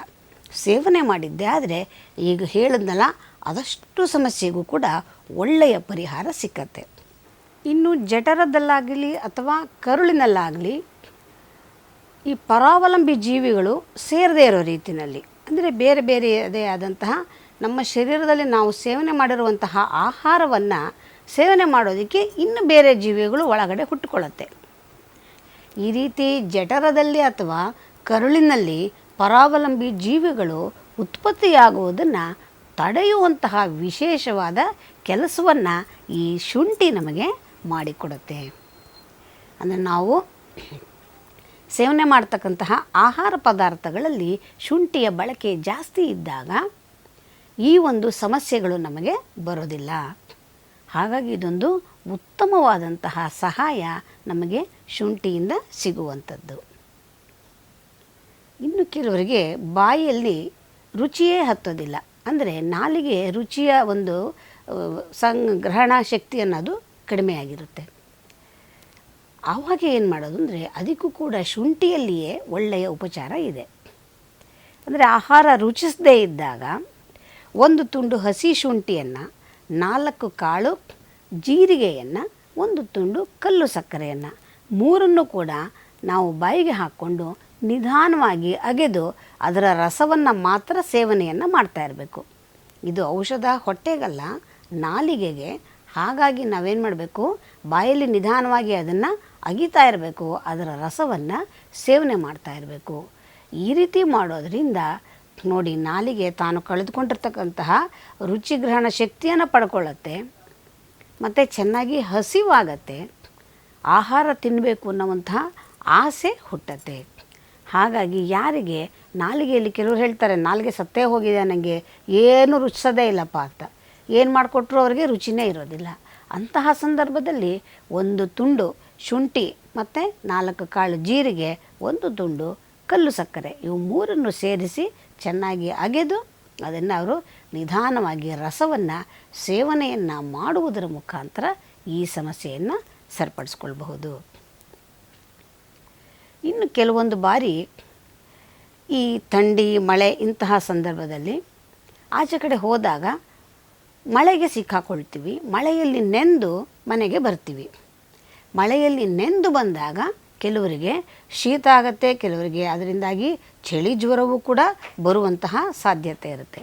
ಸೇವನೆ ಮಾಡಿದ್ದೆ ಆದರೆ ಈಗ ಹೇಳಿದ್ನಲ್ಲ ಅದಷ್ಟು ಸಮಸ್ಯೆಗೂ ಕೂಡ ಒಳ್ಳೆಯ ಪರಿಹಾರ ಸಿಕ್ಕತ್ತೆ. ಇನ್ನು ಜಠರದಲ್ಲಾಗಲಿ ಅಥವಾ ಕರುಳಿನಲ್ಲಾಗಲಿ ಈ ಪರಾವಲಂಬಿ ಜೀವಿಗಳು ಸೇರದೇ ಇರೋ ರೀತಿಯಲ್ಲಿ, ಅಂದರೆ ಬೇರೆ ಬೇರೆಯದೇ ಆದಂತಹ ನಮ್ಮ ಶರೀರದಲ್ಲಿ ನಾವು ಸೇವನೆ ಮಾಡಿರುವಂತಹ ಆಹಾರವನ್ನು ಸೇವನೆ ಮಾಡೋದಕ್ಕೆ ಇನ್ನು ಬೇರೆ ಜೀವಿಗಳು ಒಳಗಡೆ ಹುಟ್ಟುಕೊಳ್ಳುತ್ತೆ. ಈ ರೀತಿ ಜಠರದಲ್ಲಿ ಅಥವಾ ಕರುಳಿನಲ್ಲಿ ಪರಾವಲಂಬಿ ಜೀವಿಗಳು ಉತ್ಪತ್ತಿಯಾಗುವುದನ್ನು ತಡೆಯುವಂತಹ ವಿಶೇಷವಾದ ಕೆಲಸವನ್ನು ಈ ಶುಂಠಿ ನಮಗೆ ಮಾಡಿಕೊಡುತ್ತೆ. ಅಂದರೆ ನಾವು ಸೇವನೆ ಮಾಡ್ತಕ್ಕಂತಹ ಆಹಾರ ಪದಾರ್ಥಗಳಲ್ಲಿ ಶುಂಠಿಯ ಬಳಕೆ ಜಾಸ್ತಿ ಇದ್ದಾಗ ಈ ಒಂದು ಸಮಸ್ಯೆಗಳು ನಮಗೆ ಬರೋದಿಲ್ಲ. ಹಾಗಾಗಿ ಇದೊಂದು ಉತ್ತಮವಾದಂತಹ ಸಹಾಯ ನಮಗೆ ಶುಂಠಿಯಿಂದ ಸಿಗುವಂಥದ್ದು. ಇನ್ನು ಕೆಲವರಿಗೆ ಬಾಯಲ್ಲಿ ರುಚಿಯೇ ಹತ್ತೋದಿಲ್ಲ, ಅಂದರೆ ನಾಲಿಗೆ ರುಚಿಯ ಒಂದು ಸಂಗ್ರಹಣ ಶಕ್ತಿ ಅನ್ನೋದು ಕಡಿಮೆಯಾಗಿರುತ್ತೆ. ಆವಾಗ ಏನು ಮಾಡೋದು ಅಂದರೆ ಅದಕ್ಕೂ ಕೂಡ ಶುಂಠಿಯಲ್ಲಿಯೇ ಒಳ್ಳೆಯ ಉಪಚಾರ ಇದೆ. ಅಂದರೆ ಆಹಾರ ರುಚಿಸದೇ ಇದ್ದಾಗ 1 ತುಂಡು ಹಸಿ ಶುಂಠಿಯನ್ನು, 4 ಕಾಳು ಜೀರಿಗೆಯನ್ನು, 1 ತುಂಡು ಕಲ್ಲು ಸಕ್ಕರೆಯನ್ನು, 3 ಕೂಡ ನಾವು ಬಾಯಿಗೆ ಹಾಕ್ಕೊಂಡು ನಿಧಾನವಾಗಿ ಅಗೆದು ಅದರ ರಸವನ್ನು ಮಾತ್ರ ಸೇವನೆಯನ್ನು ಮಾಡ್ತಾ ಇರಬೇಕು. ಇದು ಔಷಧ ಹೊಟ್ಟೆಗಲ್ಲ, ನಾಲಿಗೆಗೆ. ಹಾಗಾಗಿ ನಾವೇನು ಮಾಡಬೇಕು, ಬಾಯಲ್ಲಿ ನಿಧಾನವಾಗಿ ಅದನ್ನು ಅಗಿತಾ ಇರಬೇಕು, ಅದರ ರಸವನ್ನು ಸೇವನೆ ಮಾಡ್ತಾ ಇರಬೇಕು. ಈ ರೀತಿ ಮಾಡೋದರಿಂದ ನೋಡಿ ನಾಲಿಗೆ ತಾನು ಕಳೆದುಕೊಂಡಿರ್ತಕ್ಕಂತಹ ರುಚಿಗ್ರಹಣ ಶಕ್ತಿಯನ್ನು ಪಡ್ಕೊಳ್ಳುತ್ತೆ, ಮತ್ತು ಚೆನ್ನಾಗಿ ಹಸಿವಾಗತ್ತೆ, ಆಹಾರ ತಿನ್ನಬೇಕು ಅನ್ನುವಂತಹ ಆಸೆ ಹುಟ್ಟತ್ತೆ. ಹಾಗಾಗಿ ಯಾರಿಗೆ ನಾಲಿಗೆಯಲ್ಲಿ, ಕೆಲವರು ಹೇಳ್ತಾರೆ ನಾಲಿಗೆ ಸತ್ತೇ ಹೋಗಿದೆ, ನನಗೆ ಏನೂ ರುಚಿಸೋದೇ ಇಲ್ಲಪ್ಪ ಅಂತ, ಏನು ಮಾಡಿಕೊಟ್ರು ಅವರಿಗೆ ರುಚಿನೇ ಇರೋದಿಲ್ಲ. ಅಂತಹ ಸಂದರ್ಭದಲ್ಲಿ 1 ತುಂಡು ಶುಂಠಿ ಮತ್ತು 4 ಕಾಳು ಜೀರಿಗೆ, 1 ತುಂಡು ಕಲ್ಲು ಸಕ್ಕರೆ, ಇವು 3 ಸೇರಿಸಿ ಚೆನ್ನಾಗಿ ಅಗೆದು ಅದನ್ನು ಅವರು ನಿಧಾನವಾಗಿ ರಸವನ್ನು ಸೇವನೆಯನ್ನು ಮಾಡುವುದರ ಮುಖಾಂತರ ಈ ಸಮಸ್ಯೆಯನ್ನು ಸರಿಪಡಿಸ್ಕೊಳ್ಬಹುದು. ಇನ್ನು ಕೆಲವೊಂದು ಬಾರಿ ಈ ಥಂಡಿ ಮಳೆ ಇಂತಹ ಸಂದರ್ಭದಲ್ಲಿ ಆಚೆ ಕಡೆ ಹೋದಾಗ ಮಳೆಗೆ ಸಿಕ್ಕಾಕೊಳ್ತೀವಿ, ಮಳೆಯಲ್ಲಿ ನೆಂದು ಮನೆಗೆ ಬರ್ತೀವಿ. ಮಳೆಯಲ್ಲಿ ನೆಂದು ಬಂದಾಗ ಕೆಲವರಿಗೆ ಶೀತ ಆಗುತ್ತೆ, ಕೆಲವರಿಗೆ ಅದರಿಂದಾಗಿ ಚಳಿ ಜ್ವರವೂ ಕೂಡ ಬರುವಂತಹ ಸಾಧ್ಯತೆ ಇರುತ್ತೆ.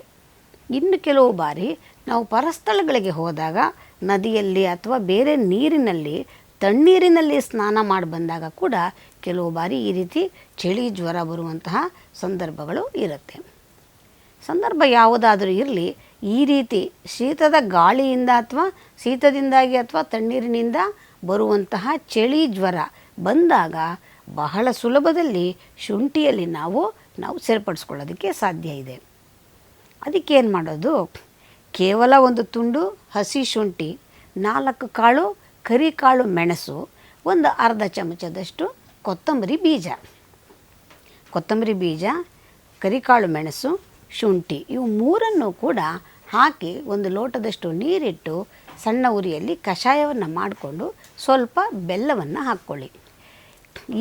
ಇನ್ನು ಕೆಲವು ಬಾರಿ ನಾವು ಪರಸ್ಥಳಗಳಿಗೆ ಹೋದಾಗ ನದಿಯಲ್ಲಿ ಅಥವಾ ಬೇರೆ ನೀರಿನಲ್ಲಿ, ತಣ್ಣೀರಿನಲ್ಲಿ ಸ್ನಾನ ಮಾಡಿ ಬಂದಾಗ ಕೂಡ ಕೆಲವು ಬಾರಿ ಈ ರೀತಿ ಚಳಿ ಜ್ವರ ಬರುವಂತಹ ಸಂದರ್ಭಗಳು ಇರುತ್ತೆ. ಸಂದರ್ಭ ಯಾವುದಾದರೂ ಇರಲಿ, ಈ ರೀತಿ ಶೀತದ ಗಾಳಿಯಿಂದ ಅಥವಾ ಶೀತದಿಂದಾಗಿ ಅಥವಾ ತಣ್ಣೀರಿನಿಂದ ಬರುವಂತಹ ಚಳಿ ಜ್ವರ ಬಂದಾಗ ಬಹಳ ಸುಲಭದಲ್ಲಿ ಶುಂಠಿಯಲ್ಲಿ ನಾವು ಸರಿಪಡಿಸ್ಕೊಳ್ಳೋದಕ್ಕೆ ಸಾಧ್ಯ ಇದೆ. ಅದಕ್ಕೇನು ಮಾಡೋದು, ಕೇವಲ 1 ತುಂಡು ಹಸಿ ಶುಂಠಿ, 4 ಕಾಳು ಕರಿಕಾಳು ಮೆಣಸು, 1 ಅರ್ಧ ಚಮಚದಷ್ಟು ಕೊತ್ತಂಬರಿ ಬೀಜ ಕರಿಕಾಳು ಮೆಣಸು, ಶುಂಠಿ ಇವು ಮೂರನ್ನು ಕೂಡ ಹಾಕಿ ಒಂದು ಲೋಟದಷ್ಟು ನೀರಿಟ್ಟು ಸಣ್ಣ ಉರಿಯಲ್ಲಿ ಕಷಾಯವನ್ನು ಮಾಡಿಕೊಂಡು ಸ್ವಲ್ಪ ಬೆಲ್ಲವನ್ನು ಹಾಕ್ಕೊಳ್ಳಿ.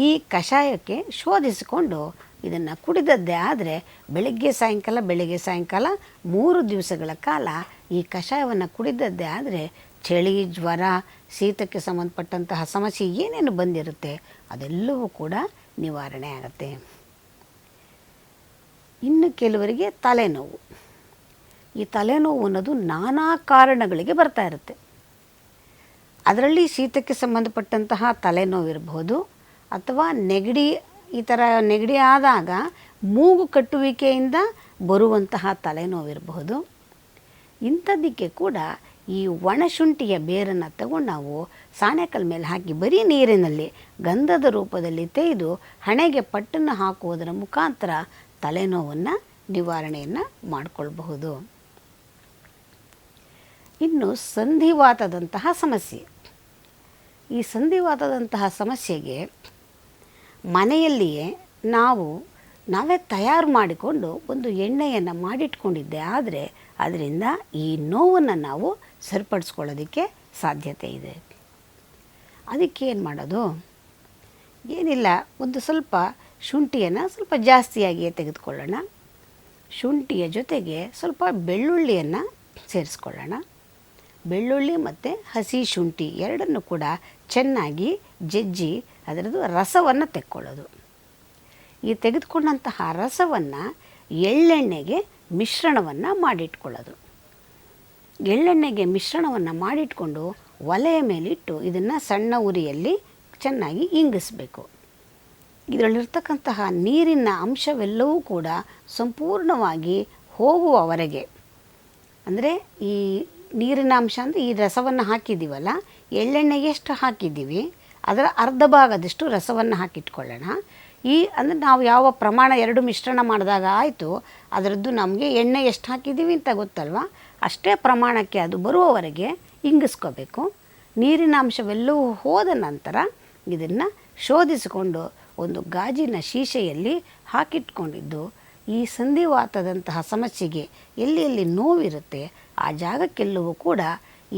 ಈ ಕಷಾಯಕ್ಕೆ ಶೋಧಿಸಿಕೊಂಡು ಇದನ್ನು ಕುಡಿದದ್ದೇ ಆದರೆ ಬೆಳಗ್ಗೆ ಸಾಯಂಕಾಲ 3 ದಿವಸಗಳ ಕಾಲ ಈ ಕಷಾಯವನ್ನು ಕುಡಿದದ್ದೇ ಆದರೆ ಚಳಿ, ಜ್ವರ, ಶೀತಕ್ಕೆ ಸಂಬಂಧಪಟ್ಟಂತಹ ಸಮಸ್ಯೆ ಏನೇನು ಬಂದಿರುತ್ತೆ ಅದೆಲ್ಲವೂ ಕೂಡ ನಿವಾರಣೆ ಆಗುತ್ತೆ. ಇನ್ನು ಕೆಲವರಿಗೆ ತಲೆನೋವು. ಈ ತಲೆನೋವು ಅನ್ನೋದು ನಾನಾ ಕಾರಣಗಳಿಗೆ ಬರ್ತಾ ಇರುತ್ತೆ. ಅದರಲ್ಲಿ ಶೀತಕ್ಕೆ ಸಂಬಂಧಪಟ್ಟಂತಹ ತಲೆನೋವು ಇರಬಹುದು, ಅಥವಾ ನೆಗಡಿ, ಈ ಥರ ನೆಗಡಿ ಆದಾಗ ಮೂಗು ಕಟ್ಟುವಿಕೆಯಿಂದ ಬರುವಂತಹ ತಲೆನೋವಿರಬಹುದು. ಇಂಥದ್ದಕ್ಕೆ ಕೂಡ ಈ ಒಣಶುಂಠಿಯ ಬೇರನ್ನು ತಗೊಂಡು ನಾವು ಸಾಣೆಕಲ್ ಮೇಲೆ ಹಾಕಿ ಬರೀ ನೀರಿನಲ್ಲಿ ಗಂಧದ ರೂಪದಲ್ಲಿ ತೆಗೆದು ಹಣೆಗೆ ಪಟ್ಟನ್ನು ಹಾಕುವುದರ ಮುಖಾಂತರ ತಲೆನೋವನ್ನು ನಿವಾರಣೆಯನ್ನು ಮಾಡಿಕೊಳ್ಬಹುದು. ಇನ್ನು ಸಂಧಿವಾತದಂತಹ ಸಮಸ್ಯೆ. ಈ ಸಂಧಿವಾತದಂತಹ ಸಮಸ್ಯೆಗೆ ಮನೆಯಲ್ಲಿಯೇ ನಾವೇ ತಯಾರು ಮಾಡಿಕೊಂಡು ಒಂದು ಎಣ್ಣೆಯನ್ನು ಮಾಡಿಟ್ಕೊಂಡಿದ್ದೆ ಆದರೆ ಅದರಿಂದ ಈ ನೋವನ್ನು ನಾವು ಸರಿಪಡಿಸ್ಕೊಳ್ಳೋದಕ್ಕೆ ಸಾಧ್ಯತೆ ಇದೆ. ಅದಕ್ಕೆ ಏನು ಮಾಡೋದು? ಏನಿಲ್ಲ, ಒಂದು ಸ್ವಲ್ಪ ಶುಂಠಿಯನ್ನು ಸ್ವಲ್ಪ ಜಾಸ್ತಿಯಾಗಿಯೇ ತೆಗೆದುಕೊಳ್ಳೋಣ. ಶುಂಠಿಯ ಜೊತೆಗೆ ಸ್ವಲ್ಪ ಬೆಳ್ಳುಳ್ಳಿಯನ್ನು ಸೇರಿಸ್ಕೊಳ್ಳೋಣ. ಬೆಳ್ಳುಳ್ಳಿ ಮತ್ತು ಹಸಿ ಶುಂಠಿ ಎರಡನ್ನು ಕೂಡ ಚೆನ್ನಾಗಿ ಜಜ್ಜಿ ಅದರದ್ದು ರಸವನ್ನು ತೆಕ್ಕೊಳ್ಳೋದು. ಈ ತೆಗೆದುಕೊಂಡಂತಹ ರಸವನ್ನು ಎಳ್ಳೆಣ್ಣೆಗೆ ಮಿಶ್ರಣವನ್ನು ಮಾಡಿಟ್ಕೊಳ್ಳೋದು. ಎಳ್ಳೆಣ್ಣೆಗೆ ಮಿಶ್ರಣವನ್ನು ಮಾಡಿಟ್ಕೊಂಡು ಒಲೆಯ ಮೇಲಿಟ್ಟು ಇದನ್ನು ಸಣ್ಣ ಉರಿಯಲ್ಲಿ ಚೆನ್ನಾಗಿ ಇಂಗಿಸಬೇಕು. ಇದರಲ್ಲಿರ್ತಕ್ಕಂತಹ ನೀರಿನ ಅಂಶವೆಲ್ಲವೂ ಕೂಡ ಸಂಪೂರ್ಣವಾಗಿ ಹೋಗುವವರೆಗೆ, ಅಂದರೆ ಈ ನೀರಿನ ಅಂಶ ಅಂದರೆ ಈ ರಸವನ್ನು ಹಾಕಿದ್ದೀವಲ್ಲ, ಎಳ್ಳೆಣ್ಣೆಗೆ ಎಷ್ಟು ಹಾಕಿದ್ದೀವಿ ಅದರ ಅರ್ಧ ಭಾಗದಷ್ಟು ರಸವನ್ನು ಹಾಕಿಟ್ಕೊಳ್ಳೋಣ. ಅಂದರೆ ನಾವು ಯಾವ ಪ್ರಮಾಣ 2 ಮಿಶ್ರಣ ಮಾಡಿದಾಗ ಆಯಿತು ಅದರದ್ದು ನಮಗೆ ಎಣ್ಣೆ ಎಷ್ಟು ಹಾಕಿದ್ದೀವಿ ಅಂತ ಗೊತ್ತಲ್ವ, ಅಷ್ಟೇ ಪ್ರಮಾಣಕ್ಕೆ ಅದು ಬರುವವರೆಗೆ ಇಂಗಿಸ್ಕೋಬೇಕು. ನೀರಿನ ಅಂಶವೆಲ್ಲವೂ ಹೋದ ನಂತರ ಇದನ್ನು ಶೋಧಿಸಿಕೊಂಡು ಒಂದು ಗಾಜಿನ ಶೀಶೆಯಲ್ಲಿ ಹಾಕಿಟ್ಕೊಂಡಿದ್ದು ಈ ಸಂಧಿವಾತದಂತಹ ಸಮಸ್ಯೆಗೆ ಎಲ್ಲಿ ನೋವಿರುತ್ತೆ ಆ ಜಾಗಕ್ಕೆಲ್ಲವೂ ಕೂಡ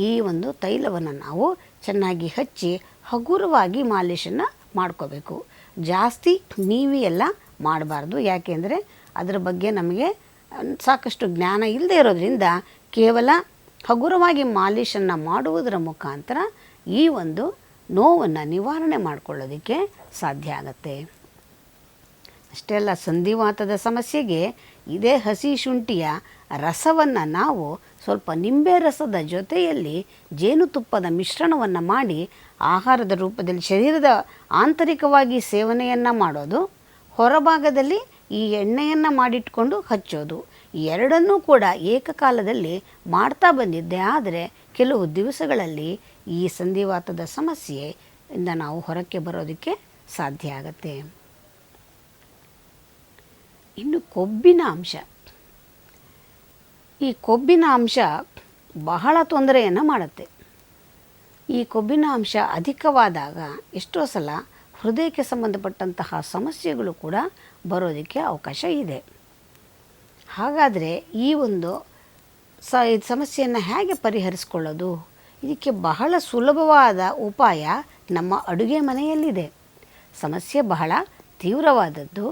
ಈ ಒಂದು ತೈಲವನ್ನು ನಾವು ಚೆನ್ನಾಗಿ ಹಚ್ಚಿ ಹಗುರವಾಗಿ ಮಾಲಿಷನ್ನು ಮಾಡ್ಕೋಬೇಕು. ಜಾಸ್ತಿ ನೀವಿಯೆಲ್ಲ ಮಾಡಬಾರ್ದು, ಯಾಕೆಂದರೆ ಅದರ ಬಗ್ಗೆ ನಮಗೆ ಸಾಕಷ್ಟು ಜ್ಞಾನ ಇಲ್ಲದೆ ಇರೋದ್ರಿಂದ ಕೇವಲ ಹಗುರವಾಗಿ ಮಾಲಿಷನ್ನು ಮಾಡುವುದರ ಮುಖಾಂತರ ಈ ಒಂದು ನೋವನ್ನು ನಿವಾರಣೆ ಮಾಡಿಕೊಳ್ಳೋದಕ್ಕೆ ಸಾಧ್ಯ ಆಗತ್ತೆ. ಅಷ್ಟೇ ಅಲ್ಲ, ಸಂಧಿವಾತದ ಸಮಸ್ಯೆಗೆ ಇದೇ ಹಸಿ ಶುಂಠಿಯ ರಸವನ್ನು ನಾವು ಸ್ವಲ್ಪ ನಿಂಬೆ ರಸದ ಜೊತೆಯಲ್ಲಿ ಜೇನುತುಪ್ಪದ ಮಿಶ್ರಣವನ್ನು ಮಾಡಿ ಆಹಾರದ ರೂಪದಲ್ಲಿ ಶರೀರದ ಆಂತರಿಕವಾಗಿ ಸೇವನೆಯನ್ನು ಮಾಡೋದು, ಹೊರಭಾಗದಲ್ಲಿ ಈ ಎಣ್ಣೆಯನ್ನು ಮಾಡಿಟ್ಕೊಂಡು ಹಚ್ಚೋದು, ಈ ಎರಡನ್ನೂ ಕೂಡ ಏಕಕಾಲದಲ್ಲಿ ಮಾಡ್ತಾ ಬಂದಿದ್ದೆ ಆದರೆ ಕೆಲವು ದಿವಸಗಳಲ್ಲಿ ಈ ಸಂಧಿವಾತದ ಸಮಸ್ಯೆಯಿಂದ ನಾವು ಹೊರಕ್ಕೆ ಬರೋದಕ್ಕೆ ಸಾಧ್ಯ ಆಗತ್ತೆ. ಇನ್ನು ಕೊಬ್ಬಿನ ಅಂಶ. ಈ ಕೊಬ್ಬಿನ ಅಂಶ ಬಹಳ ತೊಂದರೆಯನ್ನು ಮಾಡುತ್ತೆ. ಈ ಕೊಬ್ಬಿನ ಅಂಶ ಅಧಿಕವಾದಾಗ ಎಷ್ಟೋ ಸಲ ಹೃದಯಕ್ಕೆ ಸಂಬಂಧಪಟ್ಟಂತಹ ಸಮಸ್ಯೆಗಳು ಕೂಡ ಬರೋದಕ್ಕೆ ಅವಕಾಶ ಇದೆ. ಹಾಗಾದರೆ ಈ ಒಂದು ಸಮಸ್ಯೆಯನ್ನು ಹೇಗೆ ಪರಿಹರಿಸ್ಕೊಳ್ಳೋದು? ಇದಕ್ಕೆ ಬಹಳ ಸುಲಭವಾದ ಉಪಾಯ ನಮ್ಮ ಅಡುಗೆ ಮನೆಯಲ್ಲಿದೆ. ಸಮಸ್ಯೆ ಬಹಳ ತೀವ್ರವಾದದ್ದು,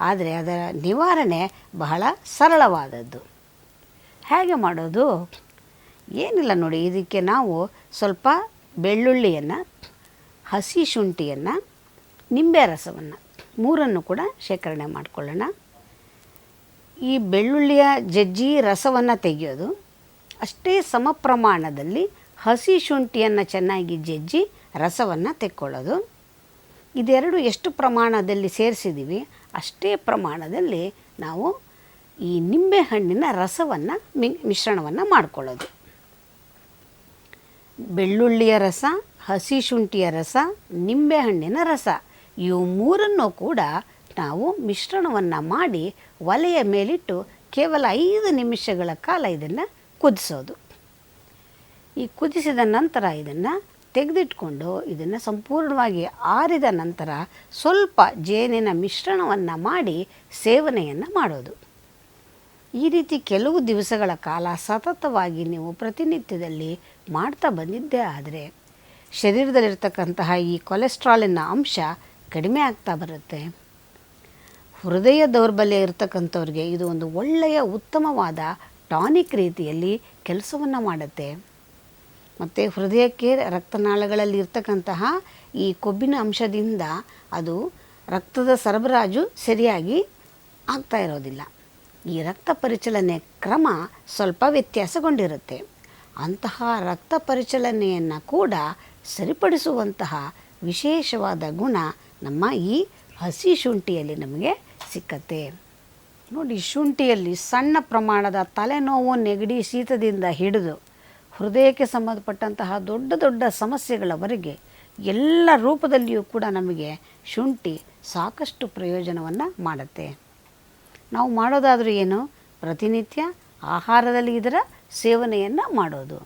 ಆದರೆ ಅದರ ನಿವಾರಣೆ ಬಹಳ ಸರಳವಾದದ್ದು. ಹೇಗೆ ಮಾಡೋದು? ಏನಿಲ್ಲ ನೋಡಿ, ಇದಕ್ಕೆ ನಾವು ಸ್ವಲ್ಪ ಬೆಳ್ಳುಳ್ಳಿಯನ್ನು, ಹಸಿ ಶುಂಠಿಯನ್ನು, ನಿಂಬೆ ರಸವನ್ನು ಮೂರನ್ನು ಕೂಡ ಶೇಖರಣೆ ಮಾಡಿಕೊಳ್ಳೋಣ. ಈ ಬೆಳ್ಳುಳ್ಳಿಯ ಜಜ್ಜಿ ರಸವನ್ನು ತೆಗೆಯೋದು, ಅಷ್ಟೇ ಸಮ ಪ್ರಮಾಣದಲ್ಲಿ ಹಸಿ ಶುಂಠಿಯನ್ನು ಚೆನ್ನಾಗಿ ಜಜ್ಜಿ ರಸವನ್ನು ತೆಕ್ಕೊಳ್ಳೋದು. ಇದೆರಡು ಎಷ್ಟು ಪ್ರಮಾಣದಲ್ಲಿ ಸೇರಿಸಿದ್ದೀವಿ ಅಷ್ಟೇ ಪ್ರಮಾಣದಲ್ಲಿ ನಾವು ಈ ನಿಂಬೆಹಣ್ಣಿನ ರಸವನ್ನು ಮಿಶ್ರಣವನ್ನು ಮಾಡಿಕೊಳ್ಳೋದು. ಬೆಳ್ಳುಳ್ಳಿಯ ರಸ, ಹಸಿ ಶುಂಠಿಯ ರಸ, ನಿಂಬೆಹಣ್ಣಿನ ರಸ ಇವು ಮೂರನ್ನು ಕೂಡ ನಾವು ಮಿಶ್ರಣವನ್ನು ಮಾಡಿ ಒಲೆಯ ಮೇಲಿಟ್ಟು ಕೇವಲ 5 ನಿಮಿಷಗಳ ಕಾಲ ಇದನ್ನು ಕುದಿಸೋದು. ಈ ಕುದಿಸಿದ ನಂತರ ಇದನ್ನು ತೆಗೆದಿಟ್ಕೊಂಡು ಇದನ್ನು ಸಂಪೂರ್ಣವಾಗಿ ಆರಿದ ನಂತರ ಸ್ವಲ್ಪ ಜೇನಿನ ಮಿಶ್ರಣವನ್ನು ಮಾಡಿ ಸೇವನೆಯನ್ನು ಮಾಡೋದು. ಈ ರೀತಿ ಕೆಲವು ದಿವಸಗಳ ಕಾಲ ಸತತವಾಗಿ ನೀವು ಪ್ರತಿನಿತ್ಯದಲ್ಲಿ ಮಾಡ್ತಾ ಬಂದಿದ್ದೇ ಆದರೆ ಶರೀರದಲ್ಲಿರ್ತಕ್ಕಂತಹ ಈ ಕೊಲೆಸ್ಟ್ರಾಲಿನ ಅಂಶ ಕಡಿಮೆ ಆಗ್ತಾ ಬರುತ್ತೆ. ಹೃದಯ ದೌರ್ಬಲ್ಯ ಇರತಕ್ಕಂಥವ್ರಿಗೆ ಇದು ಒಂದು ಒಳ್ಳೆಯ ಉತ್ತಮವಾದ ಟಾನಿಕ್ ರೀತಿಯಲ್ಲಿ ಕೆಲಸವನ್ನು ಮಾಡುತ್ತೆ. ಮತ್ತು ಹೃದಯಕ್ಕೆ ರಕ್ತನಾಳಗಳಲ್ಲಿ ಇರ್ತಕ್ಕಂತಹ ಈ ಕೊಬ್ಬಿನ ಅಂಶದಿಂದ ಅದು ರಕ್ತದ ಸರಬರಾಜು ಸರಿಯಾಗಿ ಆಗ್ತಾ ಇರೋದಿಲ್ಲ. ಈ ರಕ್ತ ಪರಿಚಲನೆ ಕ್ರಮ ಸ್ವಲ್ಪ ವ್ಯತ್ಯಾಸಗೊಂಡಿರುತ್ತೆ. ಅಂತಹ ರಕ್ತ ಪರಿಚಲನೆಯನ್ನು ಕೂಡ ಸರಿಪಡಿಸುವಂತಹ ವಿಶೇಷವಾದ ಗುಣ ನಮ್ಮ ಈ ಹಸಿ ಶುಂಠಿಯಲ್ಲಿ ನಮಗೆ ಸಿಕ್ಕತ್ತೆ. ನೋಡಿ, ಶುಂಠಿಯಲ್ಲಿ ಸಣ್ಣ ಪ್ರಮಾಣದ ತಲೆನೋವು, ನೆಗಡಿ, ಶೀತದಿಂದ ಹಿಡಿದು ಹೃದಯಕ್ಕೆ ಸಂಬಂಧಪಟ್ಟಂತಹ ದೊಡ್ಡ ದೊಡ್ಡ ಸಮಸ್ಯೆಗಳವರೆಗೆ ಎಲ್ಲ ರೂಪದಲ್ಲಿಯೂ ಕೂಡ ನಮಗೆ ಶುಂಠಿ ಸಾಕಷ್ಟು ಪ್ರಯೋಜನವನ್ನು ಮಾಡುತ್ತೆ. ನಾವು ಮಾಡೋದಾದರೂ ಏನು, ಪ್ರತಿನಿತ್ಯ ಆಹಾರದಲ್ಲಿ ಇದರ ಸೇವನೆಯನ್ನು ಮಾಡೋದು.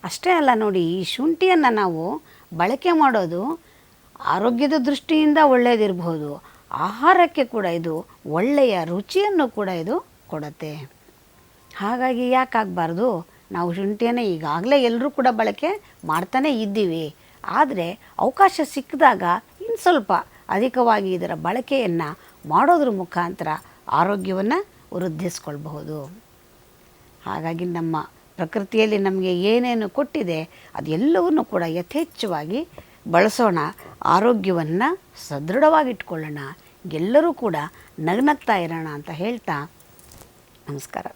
ಅಷ್ಟೇ ಅಲ್ಲ ನೋಡಿ, ಈ ಶುಂಠಿಯನ್ನು ನಾವು ಬಳಕೆ ಮಾಡೋದು ಆರೋಗ್ಯದ ದೃಷ್ಟಿಯಿಂದ ಒಳ್ಳೆಯದಿರಬಹುದು, ಆಹಾರಕ್ಕೆ ಕೂಡ ಇದು ಒಳ್ಳೆಯ ರುಚಿಯನ್ನು ಕೂಡ ಇದು ಕೊಡುತ್ತೆ. ಹಾಗಾಗಿ ಯಾಕಾಗಬಾರ್ದು, ನಾವು ಶುಂಠಿಯನ್ನು ಈಗಾಗಲೇ ಎಲ್ಲರೂ ಕೂಡ ಬಳಕೆ ಮಾಡ್ತಾನೇ ಇದ್ದೀವಿ. ಆದರೆ ಅವಕಾಶ ಸಿಕ್ಕಿದಾಗ ಇನ್ನು ಸ್ವಲ್ಪ ಅಧಿಕವಾಗಿ ಇದರ ಬಳಕೆಯನ್ನು ಮಾಡೋದ್ರ ಮುಖಾಂತರ ಆರೋಗ್ಯವನ್ನು ವೃದ್ಧಿಸ್ಕೊಳ್ಬಹುದು. ಹಾಗಾಗಿ ನಮ್ಮ ಪ್ರಕೃತಿಯಲ್ಲಿ ನಮಗೆ ಏನೇನು ಕೊಟ್ಟಿದೆ ಅದೆಲ್ಲವನ್ನು ಕೂಡ ಯಥೇಚ್ಛವಾಗಿ ಬಳಸೋಣ, ಆರೋಗ್ಯವನ್ನು ಸದೃಢವಾಗಿಟ್ಕೊಳ್ಳೋಣ, ಎಲ್ಲರೂ ಕೂಡ ನಗ್ನಗ್ತಾ ಇರೋಣ ಅಂತ ಹೇಳ್ತಾ ನಮಸ್ಕಾರ.